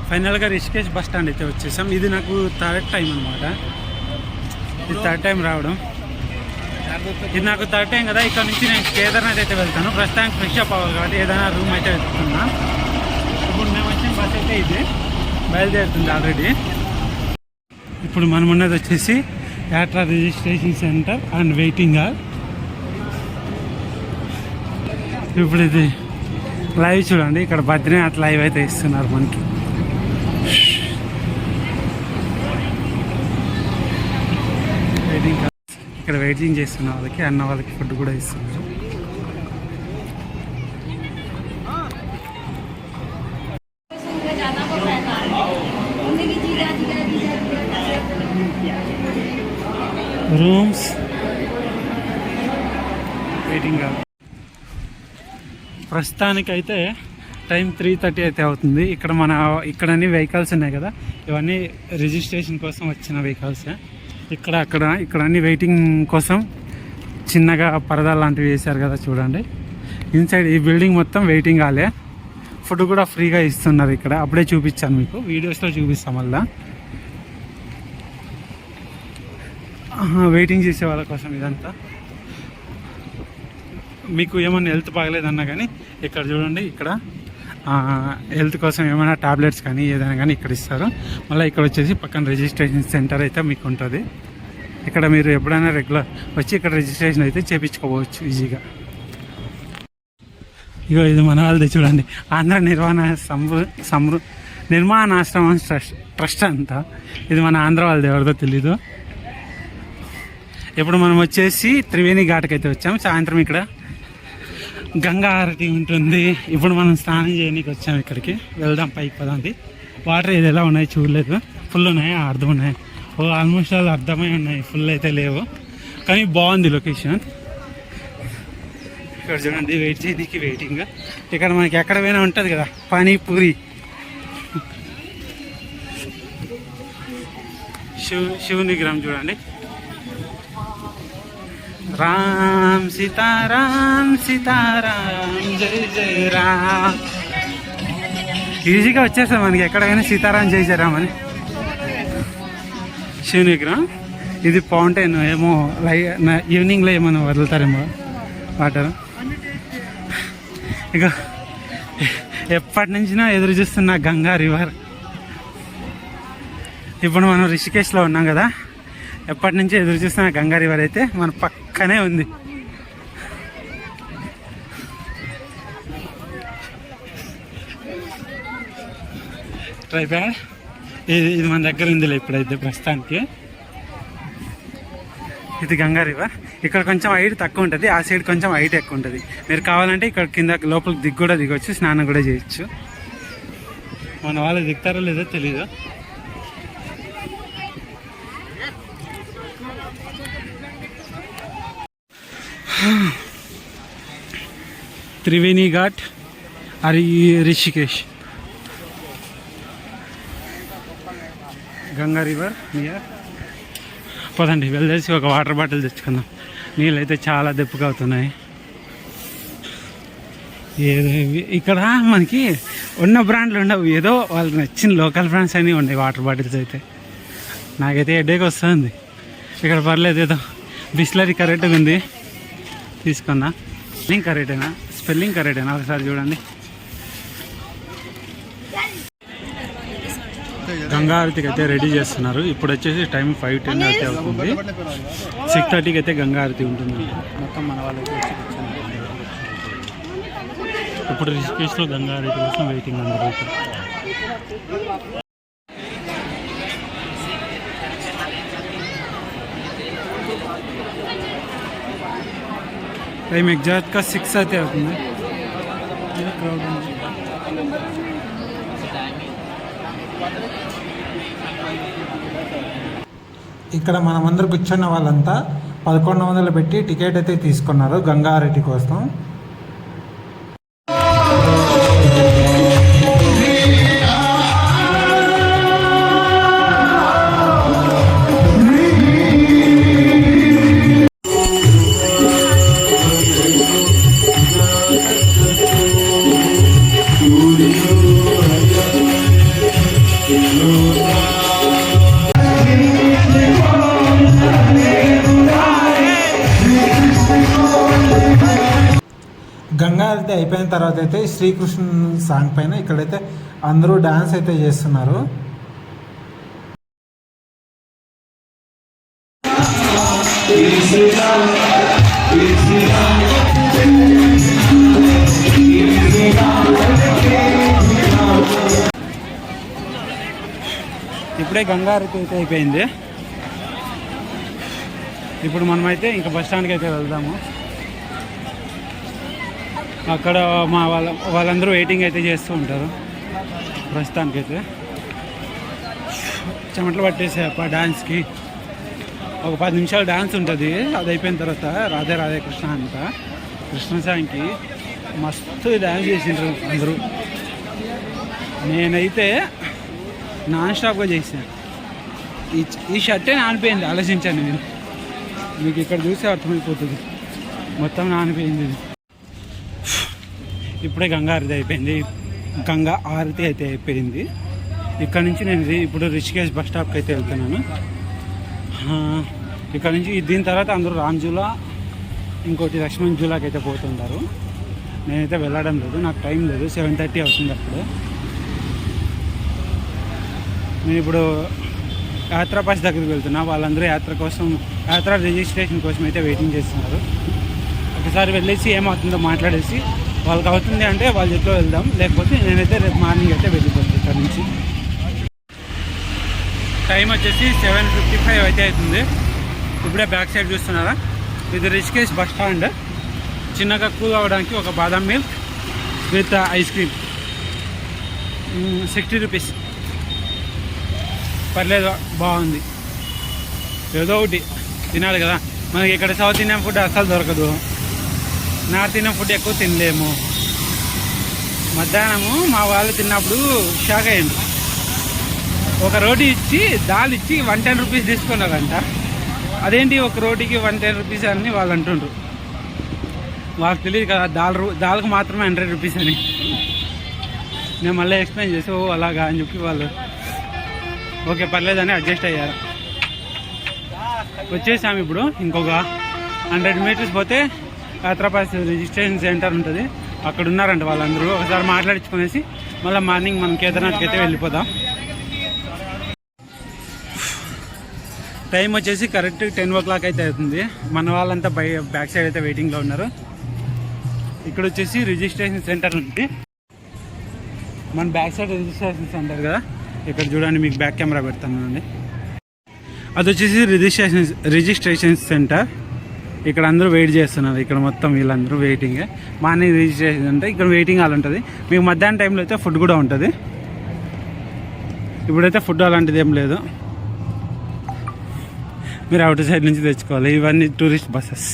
ఫైనల్గా Rishikesh bus stand అయితే వచ్చేసాం. ఇది నాకు థర్డ్ టైం అనమాట. ఇది థర్డ్ టైం రావడం. ఇది నాకు థర్డ్ టైం కదా. ఇక్కడ నుంచి నేను కేదార్నాథ్ అయితే వెళ్తాను. ప్రస్తుతానికి ఫ్రెష్ అప్ అవ్వాలి కాబట్టి ఏదైనా రూమ్ అయితే వెళ్తున్నా. ఇప్పుడు మేము వచ్చిన బస్ అయితే ఇది బయలుదేరుతుంది ఆల్రెడీ. ఇప్పుడు మనం ఉన్నది వచ్చేసి Yatra registration centre and waiting hall. ఇప్పుడు ఇది లైవ్ చూడండి. ఇక్కడ బద్రీనాథ్ లైవ్ అయితే ఇస్తున్నారు మనకి. వెయిటింగ్ ఇక్కడ వెయిటింగ్ చేస్తున్న వాళ్ళకి అన్న వాళ్ళకి ఫుడ్ కూడా ఇస్తున్నారు. Rooms waiting hall. ప్రస్తుతానికైతే టైం 3:30 అయితే అవుతుంది. ఇక్కడ అన్ని వెహికల్స్ ఉన్నాయి కదా, ఇవన్నీ రిజిస్ట్రేషన్ కోసం వచ్చిన వెహికల్స్. ఇక్కడ అన్ని వెయిటింగ్ కోసం చిన్నగా పరదాలు లాంటివి వేశారు కదా చూడండి. ఇన్సైడ్ ఈ బిల్డింగ్ మొత్తం వెయిటింగ్ హాలే. ఫుడ్ కూడా ఫ్రీగా ఇస్తున్నారు ఇక్కడ. అప్పుడే చూపించాను మీకు, వీడియోస్లో చూపిస్తాం. మళ్ళీ వెయిటింగ్ చేసే వాళ్ళ కోసం ఇదంతా. మీకు ఏమన్నా హెల్త్ బాగలేదన్నా కానీ ఇక్కడ చూడండి. ఇక్కడ హెల్త్ కోసం ఏమైనా టాబ్లెట్స్ కానీ ఏదైనా కానీ ఇక్కడ ఇస్తారు. మళ్ళీ ఇక్కడ వచ్చేసి పక్కన రిజిస్ట్రేషన్ సెంటర్ అయితే మీకు ఉంటుంది. ఇక్కడ మీరు ఎప్పుడైనా రెగ్యులర్ వచ్చి ఇక్కడ రిజిస్ట్రేషన్ అయితే చేయించుకోవచ్చు ఈజీగా. ఇగో ఇది మన వాళ్ళది చూడండి. ఆంధ్ర నిర్మాణాశ్రమం ట్రస్ట్ అంతా. ఇది మన ఆంధ్ర వాళ్ళది, ఎవరిదో తెలీదు. ఇప్పుడు మనం వచ్చేసి త్రివేణి ఘాట్కి అయితే వచ్చాము. సాయంత్రం ఇక్కడ గంగా హారతి ఉంటుంది. ఇప్పుడు మనం స్నానం చేయడానికి వచ్చాము. ఇక్కడికి వెళ్దాం, పైకి పదండి. వాటర్ ఇది ఎలా ఉన్నాయి చూడలేదు. ఫుల్ ఉన్నాయి, అర్థం ఉన్నాయి. ఆల్మోస్ట్ ఆల్ అర్థమై ఉన్నాయి, ఫుల్ అయితే లేవు. కానీ బాగుంది లొకేషన్. ఇక్కడ చూడండి వెయిట్ చేయడానికి వెయిటింగ్. ఇక్కడ మనకి ఎక్కడ పోయినా ఉంటుంది కదా పానీపూరి. శివుని విగ్రహం చూడండి. రామ్ సీతారాం సీతారాం జై జై రామ్. ఈజీగా వచ్చేస్తాం మనకి ఎక్కడైనా సీతారాం జై జై రామ్ అని. శివుని విగ్రహం. ఇది ఫౌంటైన్ ఏమో ఈవినింగ్లో ఏమో వదులుతారేమో వాటర్. ఇక ఎప్పటి నుంచినా ఎదురు చూస్తున్న గంగా రివర్. ఇప్పుడు మనం రిషికేశ్లో ఉన్నాం కదా, ఎప్పటి నుంచి ఎదురు చూస్తున్న గంగా రివర్ అయితే మన పక్కనే ఉంది. ట్రైప్యాడ్ ఇది మన దగ్గర ఉందిలే ఇప్పుడైతే ప్రస్తుతానికి. ఇది గంగా రివర్. ఇక్కడ కొంచెం హైట్ తక్కువ ఉంటుంది, ఆ సైడ్ కొంచెం హైట్ ఎక్కువ ఉంటుంది. మీరు కావాలంటే ఇక్కడ కింద లోపలికి కూడా దిగొచ్చు, స్నానం కూడా చేయొచ్చు. మన వాళ్ళు దిగుతారో లేదో తెలీదు. Triveni ghat Rishikesh Ganga river near. పదండి వెళ్ళేసి ఒక వాటర్ బాటిల్ తెచ్చుకుందాం. నీళ్ళు అయితే చాలా దెప్పుగా అవుతున్నాయి. ఏదో ఇక్కడ మనకి ఉన్న బ్రాండ్లు ఉండవు, ఏదో వాళ్ళకి నచ్చిన లోకల్ బ్రాండ్స్ అన్నీ ఉన్నాయి వాటర్ బాటిల్స్ అయితే. నాకైతే హెడేక్ వస్తుంది. ఇక్కడ పర్లేదు, ఏదో బిస్లరీ కరెక్ట్గా ఉంది, తీసుకున్నా. స్పెల్లింగ్ కరెక్టేనా ఒకసారి చూడండి. గంగా హారతికి అయితే రెడీ చేస్తున్నారు. ఇప్పుడు వచ్చేసి టైం 5:10 అయితే అవుతుంది. 6:30కి అయితే గంగా హారతి ఉంటుంది. మొత్తం మన వాళ్ళైతే వచ్చి ఇప్పుడు రిషికేశ్లో గంగా హారతి కోసం వెయిటింగ్ అందరూ. టైం ఎగ్జాక్ట్గా 6 అయితే అవుతుంది. ఇక్కడ మనమందరూ కూర్చున్న వాళ్ళంతా 1100 పెట్టి టికెట్ అయితే తీసుకున్నారు గంగా హారతి కోసం. హారతి అయిపోయిన తర్వాత అయితే శ్రీకృష్ణుని సాంగ్ పైన ఇక్కడైతే అందరూ డాన్స్ అయితే చేస్తున్నారు. ఇప్పుడే గంగారతి అయితే అయిపోయింది. ఇప్పుడు మనమైతే ఇంకా బస్ స్టాండ్కి అయితే వెళ్దాము. అక్కడ వాళ్ళందరూ వెయిటింగ్ అయితే చేస్తూ ఉంటారు. ప్రస్తుతానికైతే చెమటలు పట్టేసాయి అప్ప డాన్స్కి. ఒక 10 నిమిషాలు డాన్స్ ఉంటుంది. అది అయిపోయిన తర్వాత రాధే రాధే కృష్ణ అంట కృష్ణ సాంగ్కి మస్తు డాన్స్ చేసిండ్రు అందరూ. నేనైతే నాన్ స్టాప్గా చేశాను. ఈ షర్టే నానిపోయింది. ఆలోచించాను నేను, మీకు ఇక్కడ చూస్తే అర్థమైపోతుంది. మొత్తం నానిపోయింది ఇది. ఇప్పుడే గంగా ఆరతి అయిపోయింది. గంగా ఆరతి అయితే అయిపోయింది. ఇక్కడ నుంచి నేను ఇప్పుడు రిషికేష్ బస్ స్టాప్కి అయితే వెళ్తున్నాను. ఇక్కడ నుంచి దీని తర్వాత అందరూ రామ్జూలా ఇంకోటి లక్ష్మణ్ జూలాకి అయితే పోతుంటారు. నేనైతే వెళ్ళడం లేదు, నాకు టైం లేదు. 7:30 అవుతుంది అప్పుడు. నేను ఇప్పుడు యాత్రా పాస్ దగ్గరికి వెళ్తున్నా. వాళ్ళందరూ యాత్ర రిజిస్ట్రేషన్ కోసం అయితే వెయిటింగ్ చేస్తున్నారు. ఒకసారి వెళ్ళేసి ఏమవుతుందో మాట్లాడేసి వాళ్ళకి అవుతుంది అంటే వాళ్ళ జట్లో వెళ్దాం, లేకపోతే నేనైతే రేపు మార్నింగ్ అయితే వెళ్ళిపోతాను ఇక్కడ నుంచి. టైం వచ్చేసి 7:55 అయితే అవుతుంది. ఇప్పుడే బ్యాక్ సైడ్ చూస్తున్నారా, ఇది రిషికేష్ బస్ స్టాండ్. చిన్నగా కూల్ అవ్వడానికి ఒక బాదం milk with ice cream 60 rupees. పర్లేదు, బాగుంది. ఏదో ఒకటి తినాలి కదా. మనకి ఇక్కడ సౌత్ ఇండియన్ ఫుడ్ అస్సలు దొరకదు. నార్త్ ఇండియన్ ఫుడ్ ఎక్కువ తినలేము. మధ్యాహ్నము మా వాళ్ళు తిన్నప్పుడు షాక్ అయ్యింది. ఒక రోటీ ఇచ్చి దాల్ ఇచ్చి 110 రూపీస్ తీసుకున్నారంట. అదేంటి ఒక రోటీకి 110 రూపీస్ అని వాళ్ళు అంటుండ్రు. వాళ్ళకి తెలియదు కదా దాల్కు మాత్రమే 100 రూపీస్ అని. నేను మళ్ళీ ఎక్స్ప్లెయిన్ చేసి ఓ అలాగా అని చెప్పి వాళ్ళు ఓకే పర్లేదని అడ్జస్ట్ అయ్యారు. వచ్చేసాము ఇప్పుడు. ఇంకొక 100 మీటర్స్ పోతే యాత్రాపాస్ రిజిస్ట్రేషన్ సెంటర్ ఉంటుంది. అక్కడ ఉన్నారంట వాళ్ళందరూ. ఒకసారి మాట్లాడించుకునేసి మళ్ళీ మార్నింగ్ మనం కేదార్నాథ్కి అయితే వెళ్ళిపోదాం. టైం వచ్చేసి కరెక్ట్ 10 o'clock అయితే అవుతుంది. మన వాళ్ళంతా బ్యాక్ సైడ్ అయితే వెయిటింగ్లో ఉన్నారు. ఇక్కడ వచ్చేసి రిజిస్ట్రేషన్ సెంటర్ ఉంది. మన బ్యాక్ సైడ్ రిజిస్ట్రేషన్ సెంటర్ కదా, ఇక్కడ చూడండి, మీకు బ్యాక్ కెమెరా పెడతానండి. అది వచ్చేసి రిజిస్ట్రేషన్ సెంటర్. ఇక్కడ అందరూ వెయిట్ చేస్తున్నారు. ఇక్కడ మొత్తం వీళ్ళందరూ వెయిటింగ్. మార్నింగ్ రిజిస్ట్రేషన్ అంటే ఇక్కడ వెయిటింగ్ హాల్ ఉంటుంది. మీకు మధ్యాహ్నం టైంలో అయితే ఫుడ్ కూడా ఉంటుంది. ఇప్పుడైతే ఫుడ్ అలాంటిది ఏం లేదు, మీరు అవుట్ సైడ్ నుంచి తెచ్చుకోవాలి. ఇవన్నీ టూరిస్ట్ బస్సెస్.